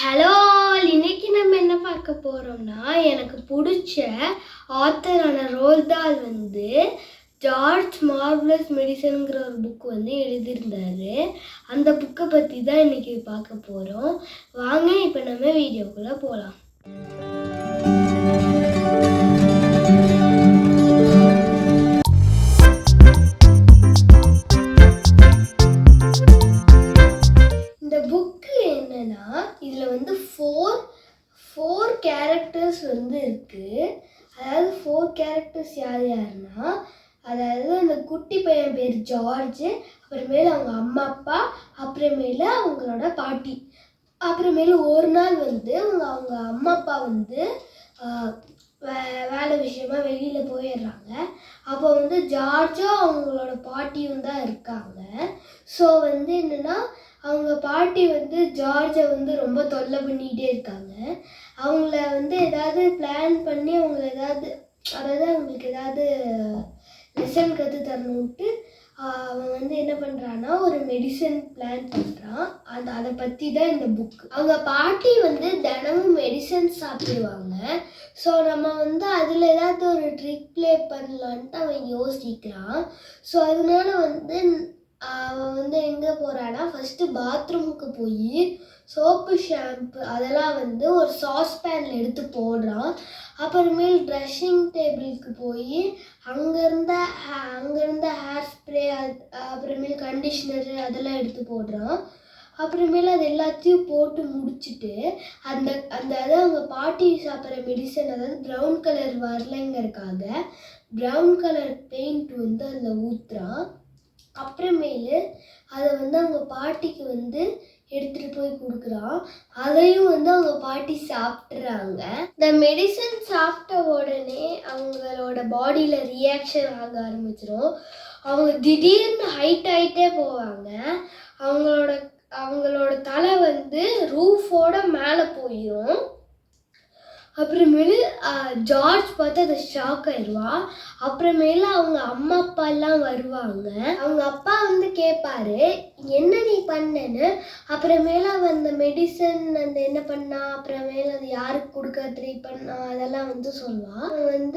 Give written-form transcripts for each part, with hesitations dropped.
Hello, இன்னைக்கு நம்ம என்ன பார்க்க போகிறோம்னா, எனக்கு பிடிச்ச ஆத்தரான ரோல்ட் தால் ஜார்ஜ் மார்வலஸ் மெடிசன்கிற ஒரு புக் எழுதியிருந்தாரு. அந்த புக்கை பற்றி தான் இன்னைக்கு பார்க்க போகிறோம். வாங்க இப்போ நம்ம வீடியோக்குள்ளே போகலாம். இந்த புக்கு என்னன்னா, இதில் ஃபோர் கேரக்டர்ஸ் இருக்குது. அதாவது 4 கேரக்டர்ஸ் யாருன்னா, அதாவது அந்த குட்டி பையன் பேர் ஜார்ஜ், அப்புறமேல அவங்க அம்மா அப்பா, அப்புறமேல அவங்களோட பாட்டி. அப்புறமேல ஒரு நாள் அவங்க அம்மா அப்பா வேலை விஷயமா வெளியில் போயிடுறாங்க. அப்போ ஜார்ஜும் அவங்களோட பாட்டியும் தான் இருக்காங்க. ஸோ என்னென்னா, அவங்க பாட்டி ஜார்ஜை ரொம்ப தொல்லை பண்ணிகிட்டே இருக்காங்க. அவங்கள ஏதாவது பிளான் பண்ணி அவங்களுக்கு ஏதாவது லெசன் கற்று தரணுன்ட்டு அவன் என்ன பண்ணுறான்னா, ஒரு மெடிசன் பிளான் பண்ணுறான். அதை பற்றி தான் இந்த புக். அவங்க பாட்டி தினமும் மெடிசன் சாப்பிடுவாங்க. ஸோ நம்ம அதில் ஏதாவது ஒரு ட்ரிக் ப்ளே பண்ணலான்ட்டு அவன் யோசிக்கிறான். ஸோ அதனால அவன் எங்கே போகிறான்னா, ஃபஸ்ட்டு பாத்ரூமுக்கு போய் சோப்பு ஷாம்பு அதெல்லாம் ஒரு சாஸ்பேனில் எடுத்து போடுறான். அப்புறமேல் ட்ரெஸ்ஸிங் டேபிளுக்கு போய் அங்கேருந்த ஹேர் ஸ்ப்ரே, அப்புறமேல் கண்டிஷ்னரு அதெல்லாம் எடுத்து போடுறான். அப்புறமேல அது எல்லாத்தையும் போட்டு முடிச்சுட்டு அதாவது அவங்க பாட்டி சாப்பிட்ற மெடிசன், அதாவது ப்ரௌன் கலர் வரலைங்கிறதுக்காக ப்ரௌன் கலர் பெயிண்ட் அதில் ஊற்றுறான். அப்புறமேலு அதை அவங்க பாட்டிக்கு எடுத்துகிட்டு போய் கொடுக்குறான். அதையும் அவங்க பாட்டி சாப்பிட்றாங்க. இந்த மெடிசன் சாப்பிட்ட உடனே அவங்களோட பாடியில் ரியாக்ஷன் ஆக ஆரம்பிச்சிடும். அவங்க திடீர்னு ஹைட் ஆகிட்டே போவாங்க. அவங்களோட தலை ரூஃபோட மேலே போயிடும். அப்புறமேலு ஜார்ஜ் பார்த்து அதை ஷாக் ஆயிடுவான். அப்புறமேல அவங்க அம்மா அப்பா எல்லாம் வருவாங்க. அவங்க அப்பா கேட்பாரு, என்ன நீ பண்ணன்னு. அப்புறமேல அவன் அந்த மெடிசன் என்ன பண்ணா, அப்புறமேல அது யாருக்கு கொடுக்க ட்ரை பண்ணா, அதெல்லாம் சொல்லுவான். அவன்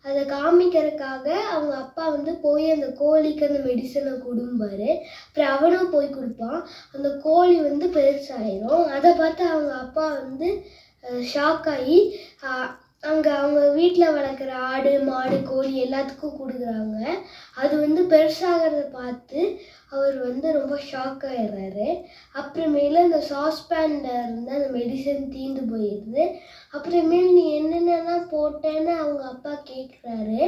அதை காமிக்கிறதுக்காக அவங்க அப்பா போய் அந்த கோழிக்கு அந்த மெடிசனை கொடுப்பாரு. அப்புறம் அவனும் போய் கொடுப்பான். அந்த கோழி பெருசாயிரும். அதை பார்த்து அவங்க அப்பா ஷாக் ஆகி அங்கே அவங்க வீட்டில் வளர்க்குற ஆடு மாடு கோழி எல்லாத்துக்கும் கொடுக்குறாங்க. அது பெருசாகிறத பார்த்து அவர் ரொம்ப ஷாக் ஆகிடுறாரு. அப்புறமேல அந்த சாஸ்பேனில் அந்த மெடிசன் தீர்ந்து போயிடுது. அப்புறமேல் நீ என்னென்னலாம் போட்டேன்னு அவங்க அப்பா கேட்குறாரு.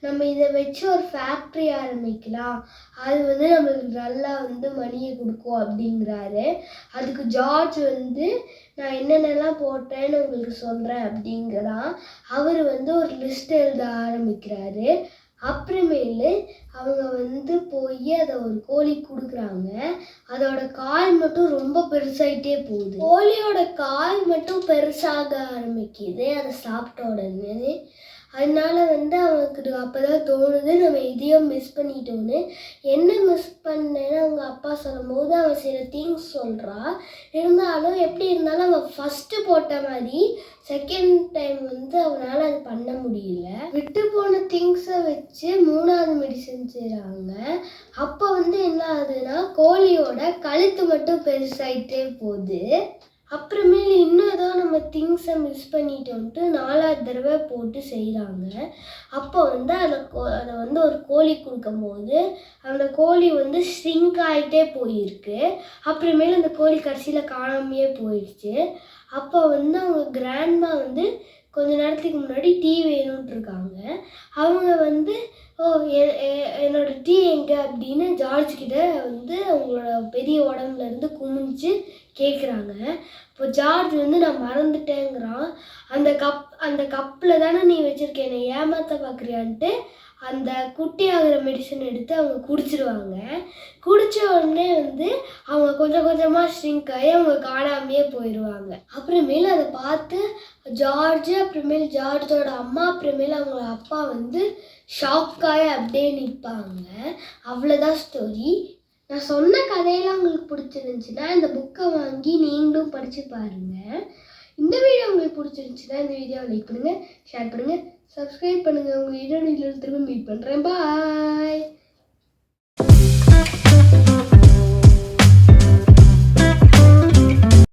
நம்ம இதை வச்சு ஒரு ஃபேக்ட்ரி ஆரம்பிக்கலாம், அது நம்மளுக்கு நல்லா மணியை கொடுக்கும் அப்படிங்கிறாரு. அதுக்கு ஜார்ஜ் நான் என்னென்னலாம் போட்டேன்னு உங்களுக்கு சொல்கிறேன் அப்படிங்கிறான். அவர் ஒரு லிஸ்ட் எழுத ஆரம்பிக்கிறாரு. அப்புறமேலு அவங்க போய் அதை ஒரு கோழி கொடுக்குறாங்க. அதோட கால் மட்டும் ரொம்ப பெருசாகிட்டே போகுது. கோழியோட கால் மட்டும் பெருசாக ஆரம்பிக்குது அதை சாப்பிட்ட உடனே. அதனால அவனுக்கு அப்போதான் தோணுது, நம்ம இதையும் மிஸ் பண்ணிட்டோன்னு. என்ன மிஸ் பண்ணேன்னு அவங்க அப்பா சொல்லும்போது அவன் சில திங்ஸ் சொல்கிறான். இருந்தாலும் எப்படி இருந்தாலும் அவன் ஃபஸ்ட்டு போட்ட மாதிரி செகண்ட் டைம் அவனால் அது பண்ண முடியல. விட்டு போன திங்ஸை வச்சு 3ஆவது மெடிசன் செய்கிறாங்க. அப்போ என்ன ஆகுதுன்னா, கோழியோட கழுத்து மட்டும் பெருசாகிட்டே போகுது. அப்புறமேல இன்னும் ஏதோ நம்ம திங்ஸை மிஸ் பண்ணிட்டோன்ட்டு 4ஆவது தடவை போட்டு செய்கிறாங்க. அப்போ அதை ஒரு கோழி கொடுக்கும்போது அந்த கோழி ஸ்ட்ரிங்க் ஆகிட்டே போயிருக்கு. அப்புறமேல அந்த கோழி கடைசியில் காணாமையே போயிடுச்சு. அப்போ அவங்க கிராண்ட்மா கொஞ்ச நேரத்துக்கு முன்னாடி டீ வேணும்னு இருக்காங்க. அவங்க என்னோட டீ எங்கே அப்படின்னு ஜார்ஜ் கிட்ட அவங்களோட பெரிய உடம்புலேருந்து குமிஞ்சு கேட்குறாங்க. இப்போ ஜார்ஜ் நான் மறந்துட்டேங்கிறான். அந்த கப்பில் தானே நீ வச்சுருக்க, என்னை ஏமாற்ற பார்க்குறியான்ட்டு அந்த குட்டி ஆகிற மெடிசன் எடுத்து அவங்க குடிச்சிடுவாங்க. குடித்த உடனே அவங்க கொஞ்சம் கொஞ்சமாக ஸ்ட்ரிங்க் ஆகி அவங்க காணாமையே போயிடுவாங்க. அப்புறமேல அதை பார்த்து ஜார்ஜு, அப்புறமேல் ஜார்ஜோட அம்மா, அப்புறமேல அவங்க அப்பா ஷாக்காகி அப்படியே நிற்பாங்க. அவ்வளோதான் ஸ்டோரி. நான் சொன்ன கதையெல்லாம் உங்களுக்கு பிடிச்சிருந்துச்சுன்னா இந்த புக்கை வாங்கி நீங்களும் படித்து பாருங்கள். இந்த வீடியோ உங்களுக்கு பிடிச்சிருந்துச்சுன்னா இந்த வீடியோவை லைக் பண்ணுங்கள், ஷேர் பண்ணுங்கள், சப்ஸ்கிரைப் பண்ணுங்கள். உங்கள் வீடியோ திரும்ப மீட் பண்ணுறேன். பாய்.